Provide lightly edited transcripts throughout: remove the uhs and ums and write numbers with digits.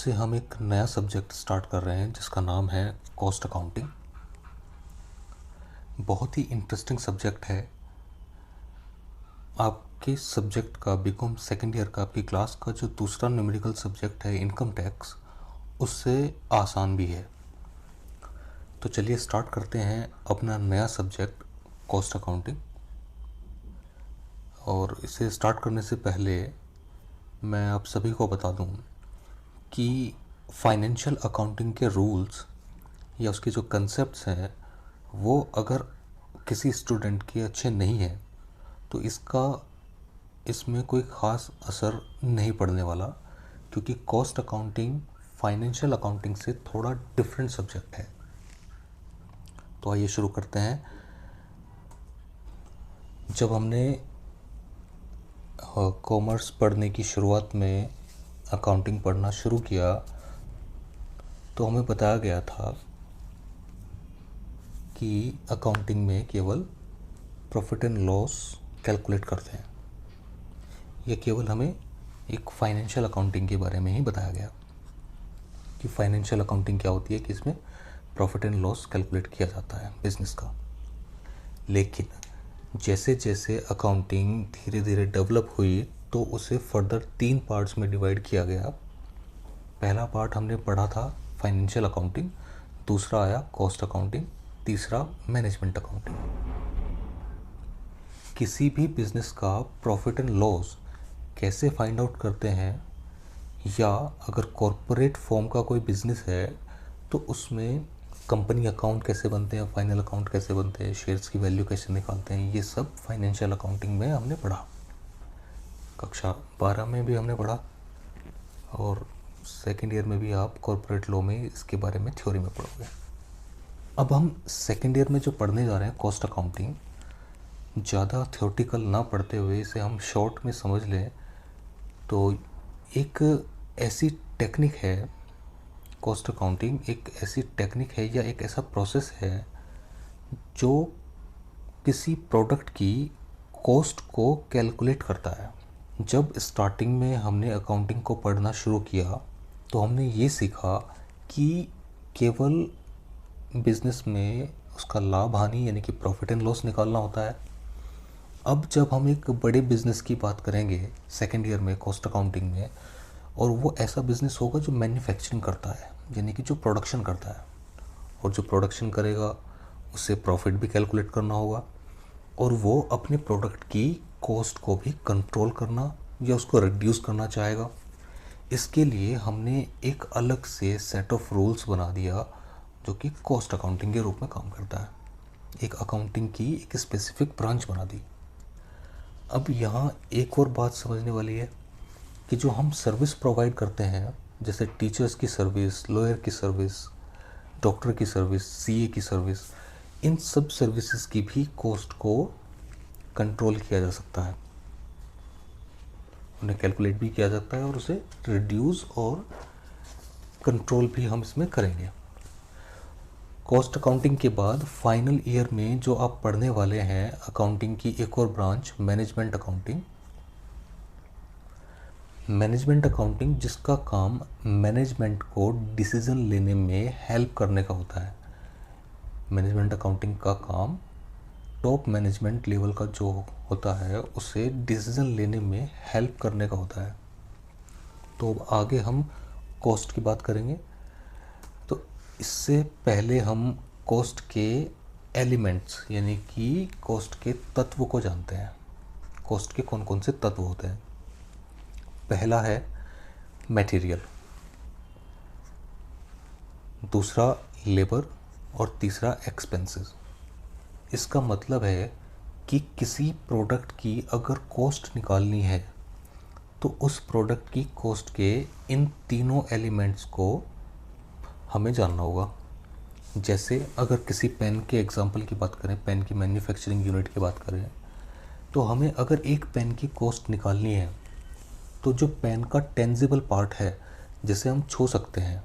से हम एक नया सब्जेक्ट स्टार्ट कर रहे हैं जिसका नाम है कॉस्ट अकाउंटिंग। बहुत ही इंटरेस्टिंग सब्जेक्ट है। आपके सब्जेक्ट का बीकॉम सेकेंड ईयर का आपकी क्लास का जो दूसरा न्यूमेरिकल सब्जेक्ट है इनकम टैक्स, उससे आसान भी है। तो चलिए स्टार्ट करते हैं अपना नया सब्जेक्ट कॉस्ट अकाउंटिंग। और इसे स्टार्ट करने से पहले मैं आप सभी को बता दूं कि फाइनेंशियल अकाउंटिंग के रूल्स या उसके जो कंसेप्ट्स हैं वो अगर किसी स्टूडेंट के अच्छे नहीं हैं तो इसमें कोई ख़ास असर नहीं पड़ने वाला, क्योंकि कॉस्ट अकाउंटिंग फाइनेंशियल अकाउंटिंग से थोड़ा डिफरेंट सब्जेक्ट है। तो आइए शुरू करते हैं। जब हमने कॉमर्स पढ़ने की शुरुआत में अकाउंटिंग पढ़ना शुरू किया तो हमें बताया गया था कि अकाउंटिंग में केवल प्रॉफिट एंड लॉस कैलकुलेट करते हैं। यह केवल हमें एक फाइनेंशियल अकाउंटिंग के बारे में ही बताया गया कि फाइनेंशियल अकाउंटिंग क्या होती है, कि इसमें प्रॉफिट एंड लॉस कैलकुलेट किया जाता है बिजनेस का। लेकिन जैसे जैसे अकाउंटिंग धीरे धीरे डेवलप हुई तो उसे फर्दर 3 पार्ट्स में डिवाइड किया गया। पहला पार्ट हमने पढ़ा था फाइनेंशियल अकाउंटिंग, दूसरा आया कॉस्ट अकाउंटिंग, तीसरा मैनेजमेंट अकाउंटिंग। किसी भी बिजनेस का प्रॉफिट एंड लॉस कैसे फाइंड आउट करते हैं, या अगर कॉरपोरेट फॉर्म का कोई बिजनेस है तो उसमें कंपनी अकाउंट कैसे बनते हैं, फाइनल अकाउंट कैसे बनते हैं, शेयर्स की वैल्यू कैसे निकालते हैं, ये सब फाइनेंशियल अकाउंटिंग में हमने पढ़ा। कक्षा 12 में भी हमने पढ़ा और सेकेंड ईयर में भी आप कॉरपोरेट लॉ में इसके बारे में थ्योरी में पढ़ोगे। अब हम सेकेंड ईयर में जो पढ़ने जा रहे हैं कॉस्ट अकाउंटिंग, ज़्यादा थ्योरेटिकल ना पढ़ते हुए इसे हम शॉर्ट में समझ लें तो एक ऐसी टेक्निक है, कॉस्ट अकाउंटिंग एक ऐसी टेक्निक है या एक ऐसा प्रोसेस है जो किसी प्रोडक्ट की कॉस्ट को कैलकुलेट करता है। जब स्टार्टिंग में हमने अकाउंटिंग को पढ़ना शुरू किया तो हमने ये सीखा कि केवल बिजनेस में उसका लाभ हानि यानी कि प्रॉफिट एंड लॉस निकालना होता है। अब जब हम एक बड़े बिजनेस की बात करेंगे सेकेंड ईयर में कॉस्ट अकाउंटिंग में, और वो ऐसा बिजनेस होगा जो मैन्युफैक्चरिंग करता है, यानी कि जो प्रोडक्शन करता है, और जो प्रोडक्शन करेगा उससे प्रॉफिट भी कैलकुलेट करना होगा, और वो अपने प्रोडक्ट की कॉस्ट को भी कंट्रोल करना या उसको रिड्यूस करना चाहेगा। इसके लिए हमने एक अलग से सेट ऑफ रूल्स बना दिया जो कि कॉस्ट अकाउंटिंग के रूप में काम करता है। एक अकाउंटिंग की एक स्पेसिफिक ब्रांच बना दी। अब यहाँ एक और बात समझने वाली है कि जो हम सर्विस प्रोवाइड करते हैं, जैसे टीचर्स की सर्विस, लॉयर की सर्विस, डॉक्टर की सर्विस, सीए की सर्विस, इन सब सर्विसेज की भी कॉस्ट को कंट्रोल किया जा सकता है, उन्हें कैलकुलेट भी किया जाता है और उसे रिड्यूस और कंट्रोल भी हम इसमें करेंगे। कॉस्ट अकाउंटिंग के बाद फाइनल ईयर में जो आप पढ़ने वाले हैं अकाउंटिंग की एक और branch management accounting. Management accounting जिसका काम मैनेजमेंट को डिसीज़न लेने में हेल्प करने का होता है। मैनेजमेंट अकाउंटिंग का काम टॉप मैनेजमेंट लेवल का जो होता है उसे डिसीज़न लेने में हेल्प करने का होता है। तो अब आगे हम कॉस्ट की बात करेंगे। तो इससे पहले हम कॉस्ट के एलिमेंट्स यानी कि कॉस्ट के तत्व को जानते हैं। कॉस्ट के कौन कौन से तत्व होते हैं। पहला है मटेरियल, दूसरा लेबर और तीसरा एक्सपेंसेस। इसका मतलब है कि किसी प्रोडक्ट की अगर कॉस्ट निकालनी है तो उस प्रोडक्ट की कॉस्ट के इन तीनों एलिमेंट्स को हमें जानना होगा। जैसे अगर किसी पेन के एग्जांपल की बात करें, पेन की मैन्युफैक्चरिंग यूनिट की बात करें, तो हमें अगर एक पेन की कॉस्ट निकालनी है तो जो पेन का टेंजिबल पार्ट है जिसे हम छू सकते हैं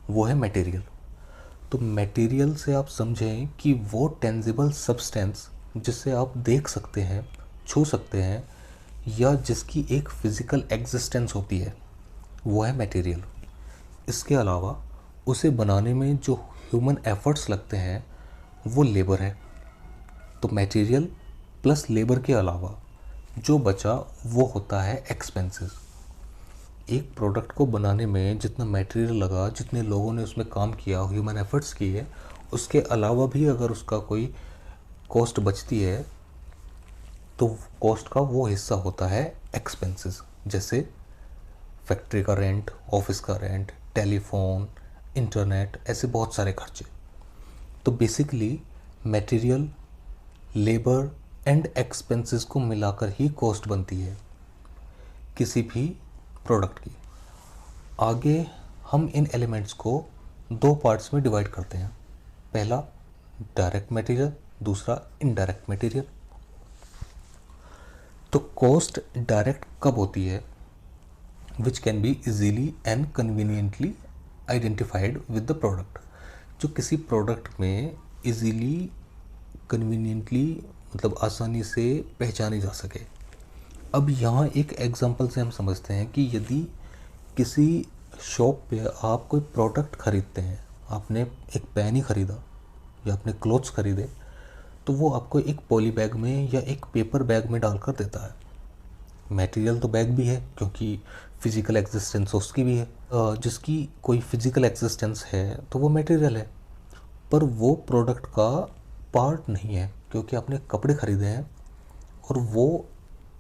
वो है मटेरियल। तो मटेरियल से आप समझें कि वो टेंजिबल सब्सटेंस जिसे आप देख सकते हैं, छू सकते हैं, या जिसकी एक फिज़िकल एग्जिस्टेंस होती है, वो है मटेरियल। इसके अलावा उसे बनाने में जो ह्यूमन एफर्ट्स लगते हैं वो लेबर है। तो मटेरियल प्लस लेबर के अलावा जो बचा वो होता है एक्सपेंसेस। एक प्रोडक्ट को बनाने में जितना मटेरियल लगा, जितने लोगों ने उसमें काम किया, ह्यूमन एफर्ट्स किए, उसके अलावा भी अगर उसका कोई कॉस्ट बचती है तो कॉस्ट का वो हिस्सा होता है एक्सपेंसेस। जैसे फैक्ट्री का रेंट, ऑफिस का रेंट, टेलीफोन, इंटरनेट, ऐसे बहुत सारे खर्चे। तो basically material, labour and expenses को मिलाकर ही कॉस्ट बनती है किसी भी प्रोडक्ट की। आगे हम इन एलिमेंट्स को दो पार्ट्स में डिवाइड करते हैं। पहला डायरेक्ट मटेरियल, दूसरा इनडायरेक्ट मटेरियल। तो कॉस्ट डायरेक्ट कब होती है? Which can be easily and conveniently identified with the product. जो किसी प्रोडक्ट में इजीली, कन्वीनियंटली मतलब आसानी से पहचानी जा सके। अब यहाँ एक एग्जांपल से हम समझते हैं कि यदि किसी शॉप पे आप कोई प्रोडक्ट ख़रीदते हैं, आपने एक पेन ही ख़रीदा या आपने क्लोथ्स ख़रीदे, तो वो आपको एक पॉली बैग में या एक पेपर बैग में डालकर देता है। मटेरियल तो बैग भी है क्योंकि फ़िज़िकल एग्जिस्टेंस उसकी भी है। जिसकी कोई फ़िज़िकल एग्जिस्टेंस है तो वो मटेरियल है, पर वो प्रोडक्ट का पार्ट नहीं है क्योंकि आपने कपड़े ख़रीदे हैं और वो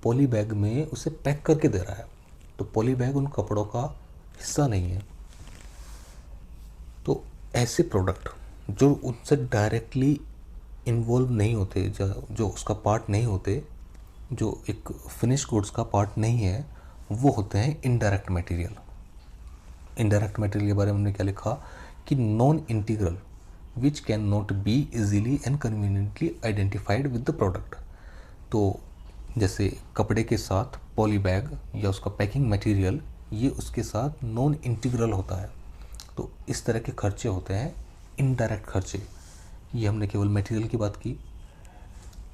पॉली बैग में उसे पैक करके दे रहा है। तो पॉली बैग उन कपड़ों का हिस्सा नहीं है। तो ऐसे प्रोडक्ट जो उनसे डायरेक्टली इन्वॉल्व नहीं होते, जो उसका पार्ट नहीं होते, जो एक फिनिश गुड्स का पार्ट नहीं है, वो होते हैं इनडायरेक्ट मटेरियल। इनडायरेक्ट मटेरियल के बारे में हमने क्या लिखा कि non integral which can not be easily and conveniently identified with the product. तो जैसे कपड़े के साथ पॉली बैग या उसका पैकिंग मटेरियल, ये उसके साथ नॉन इंटीग्रल होता है। तो इस तरह के खर्चे होते हैं इनडायरेक्ट खर्चे। ये हमने केवल मटेरियल की बात की।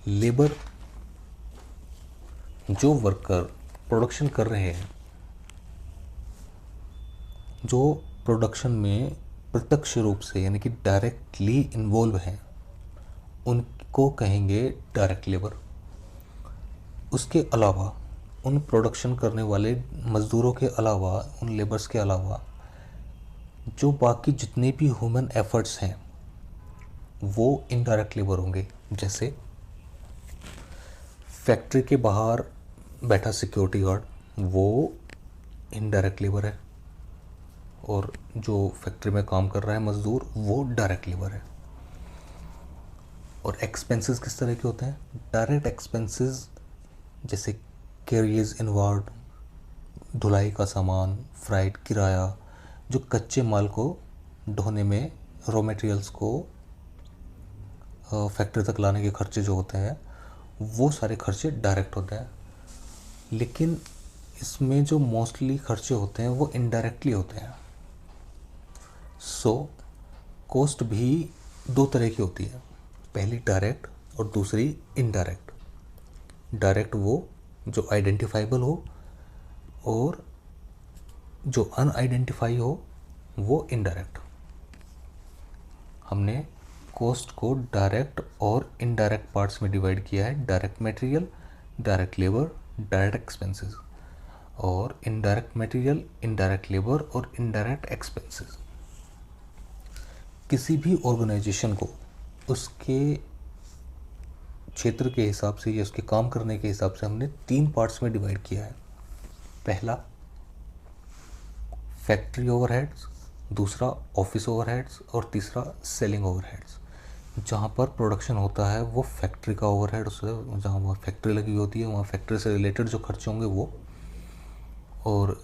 लेबर, जो वर्कर प्रोडक्शन कर रहे हैं, जो प्रोडक्शन में प्रत्यक्ष रूप से यानी कि डायरेक्टली इन्वॉल्व हैं, उनको कहेंगे डायरेक्ट लेबर। उसके अलावा उन प्रोडक्शन करने वाले मज़दूरों के अलावा, उन लेबर्स के अलावा जो बाकी जितने भी ह्यूमन एफर्ट्स हैं वो इनडायरेक्ट लेबर होंगे। जैसे फैक्ट्री के बाहर बैठा सिक्योरिटी गार्ड, वो इनडायरेक्ट लेबर है, और जो फैक्ट्री में काम कर रहा है मज़दूर, वो डायरेक्ट लेबर है। और एक्सपेंसेस किस तरह के होते हैं? डायरेक्ट एक्सपेंसेस जैसे कैरियर्स इनवर्ड, धुलाई का सामान, फ्राइट, किराया, जो कच्चे माल को ढोने में, रॉ मटेरियल्स को फैक्ट्री तक लाने के खर्चे जो होते हैं, वो सारे खर्चे डायरेक्ट होते हैं। लेकिन इसमें जो मोस्टली खर्चे होते हैं वो इनडायरेक्टली होते हैं। सो कॉस्ट भी दो तरह की होती है, पहली डायरेक्ट और दूसरी इनडायरेक्ट। डायरेक्ट वो जो आइडेंटिफाइबल हो, और जो अनआइडेंटिफाई हो वो इनडायरेक्ट। हमने कॉस्ट को डायरेक्ट और इनडायरेक्ट पार्ट्स में डिवाइड किया है। Direct material, direct labour, direct expenses. और इनडायरेक्ट मटेरियल, इनडायरेक्ट लेबर और इनडायरेक्ट एक्सपेंसेस। किसी भी ऑर्गेनाइजेशन को उसके क्षेत्र के हिसाब से या उसके काम करने के हिसाब से हमने तीन पार्ट्स में डिवाइड किया है। पहला फैक्ट्री ओवरहेड्स, दूसरा ऑफिस ओवरहेड्स और तीसरा सेलिंग ओवरहेड्स। जहाँ पर प्रोडक्शन होता है वो फैक्ट्री का ओवरहेड, उससे जहाँ वहाँ फैक्ट्री लगी होती है वहाँ फैक्ट्री से रिलेटेड जो खर्चे होंगे वो, और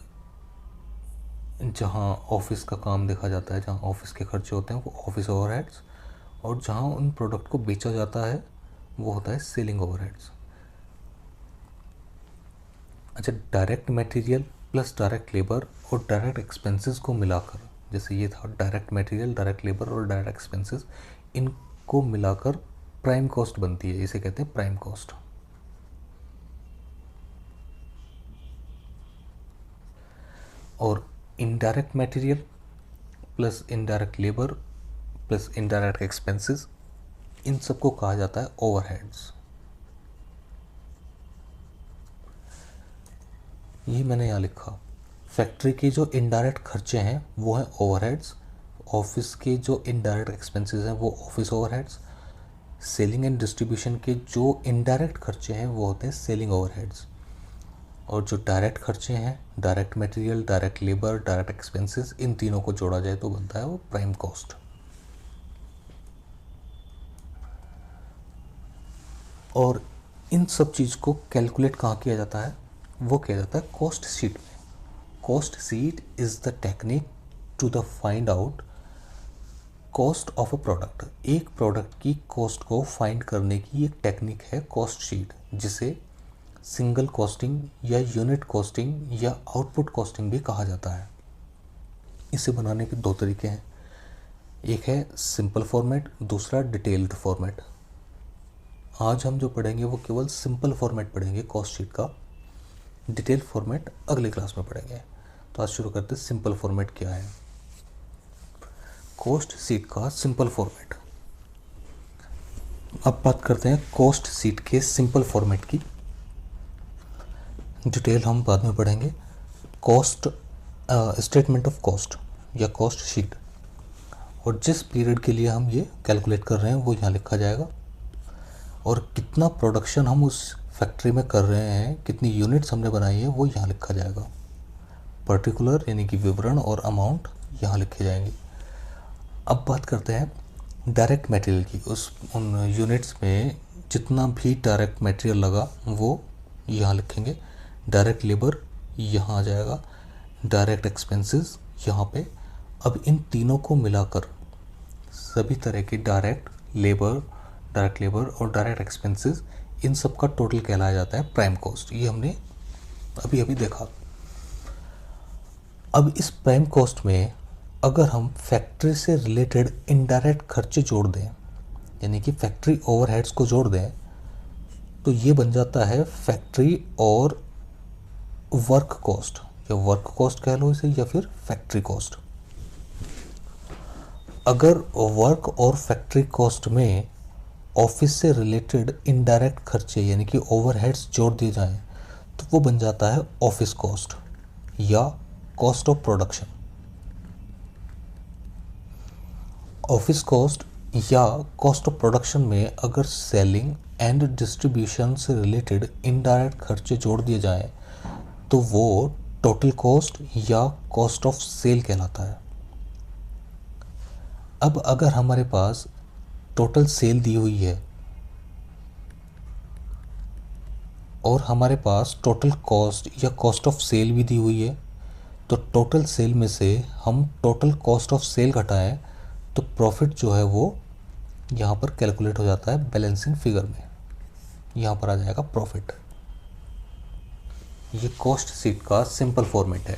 जहाँ ऑफिस का काम देखा जाता है, जहाँ ऑफिस के खर्चे होते हैं वो ऑफिस ओवरहेड्स, और जहाँ उन प्रोडक्ट को बेचा जाता है वो होता है सेलिंग ओवरहेड्स। अच्छा, direct material plus direct labour और डायरेक्ट एक्सपेंसेस को मिलाकर, जैसे ये था डायरेक्ट मटेरियल, डायरेक्ट लेबर और डायरेक्ट एक्सपेंसेस, इनको मिलाकर प्राइम कॉस्ट बनती है। इसे कहते हैं प्राइम कॉस्ट। और indirect material plus indirect labour plus indirect expenses, इन सबको कहा जाता है ओवरहेड्स। ये मैंने यहाँ लिखा, फैक्ट्री के जो इनडायरेक्ट खर्चे हैं वो हैं ओवरहेड्स, ऑफिस के जो इनडायरेक्ट एक्सपेंसेस हैं वो office overheads, selling and distribution के जो इनडायरेक्ट खर्चे हैं वो होते हैं सेलिंग ओवरहेड्स, और जो डायरेक्ट खर्चे हैं direct material, direct labour, direct expenses, इन तीनों को जोड़ा जाए तो बनता है वो प्राइम कॉस्ट। और इन सब चीज़ को कैलकुलेट कहाँ किया जाता है, वो किया जाता है कॉस्ट शीट में। Cost sheet is the technique to the find out cost of a product. एक प्रोडक्ट की कॉस्ट को फाइंड करने की एक टेक्निक है कॉस्ट शीट, जिसे सिंगल कॉस्टिंग या यूनिट कॉस्टिंग या आउटपुट कॉस्टिंग भी कहा जाता है। इसे बनाने के दो तरीके हैं, एक है सिंपल फॉर्मेट, दूसरा डिटेल्ड फॉर्मेट। आज हम जो पढ़ेंगे वो केवल सिंपल फॉर्मेट पढ़ेंगे कॉस्ट शीट का, डिटेल फॉर्मेट अगले क्लास में पढ़ेंगे। तो आज शुरू करते हैं सिंपल फॉर्मेट क्या है। कॉस्ट शीट का सिंपल फॉर्मेट। अब बात करते हैं कॉस्ट शीट के सिंपल फॉर्मेट की, डिटेल हम बाद में पढ़ेंगे। कॉस्ट स्टेटमेंट ऑफ कॉस्ट या कॉस्ट शीट, और जिस पीरियड के लिए हम ये कैलकुलेट कर रहे हैं वो यहाँ लिखा जाएगा, और कितना प्रोडक्शन हम उस फैक्ट्री में कर रहे हैं, कितनी यूनिट्स हमने बनाई है वो यहाँ लिखा जाएगा। पर्टिकुलर यानी कि विवरण और अमाउंट यहाँ लिखे जाएंगे। अब बात करते हैं डायरेक्ट मटेरियल की। उन यूनिट्स में जितना भी डायरेक्ट मटेरियल लगा वो यहाँ लिखेंगे। डायरेक्ट लेबर यहाँ आ जाएगा, डायरेक्ट एक्सपेंसेस यहाँ पे। अब इन तीनों को मिलाकर सभी तरह के डायरेक्ट लेबर और डायरेक्ट एक्सपेंसेस, इन सब का टोटल कहलाया जाता है प्राइम कॉस्ट। ये हमने अभी अभी देखा। अब इस प्राइम कॉस्ट में अगर हम फैक्ट्री से रिलेटेड इनडायरेक्ट खर्चे जोड़ दें, यानी कि फैक्ट्री ओवरहेड्स को जोड़ दें, तो ये बन जाता है फैक्ट्री और वर्क कॉस्ट, या वर्क कॉस्ट कह लो इसे, या फिर फैक्ट्री कॉस्ट। अगर वर्क और फैक्ट्री कॉस्ट में ऑफिस से रिलेटेड इनडायरेक्ट खर्चे यानी कि ओवरहेड्स जोड़ दिए जाएं तो वो बन जाता है ऑफिस कॉस्ट या cost of production. Office cost या कॉस्ट ऑफ प्रोडक्शन में अगर सेलिंग एंड डिस्ट्रीब्यूशन से रिलेटेड इनडायरेक्ट खर्चे जोड़ दिए जाएं तो वो टोटल कॉस्ट या कॉस्ट ऑफ सेल कहलाता है। अब अगर हमारे पास टोटल सेल दी हुई है और हमारे पास टोटल कॉस्ट या कॉस्ट ऑफ सेल भी दी हुई है, तो टोटल सेल में से हम टोटल कॉस्ट ऑफ सेल घटाएं तो प्रॉफिट जो है वो यहाँ पर कैलकुलेट हो जाता है बैलेंसिंग फिगर में। यहाँ पर आ जाएगा प्रॉफिट। ये कॉस्ट शीट का सिंपल फॉर्मेट है।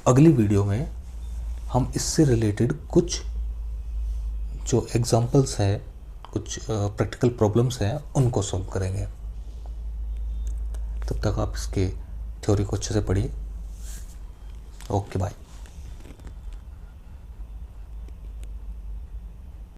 अगली वीडियो में हम इससे रिलेटेड कुछ जो एग्जांपल्स हैं, कुछ प्रैक्टिकल प्रॉब्लम्स हैं, उनको सॉल्व करेंगे। तब तक आप इसके थ्योरी को अच्छे से पढ़िए। Okay bye.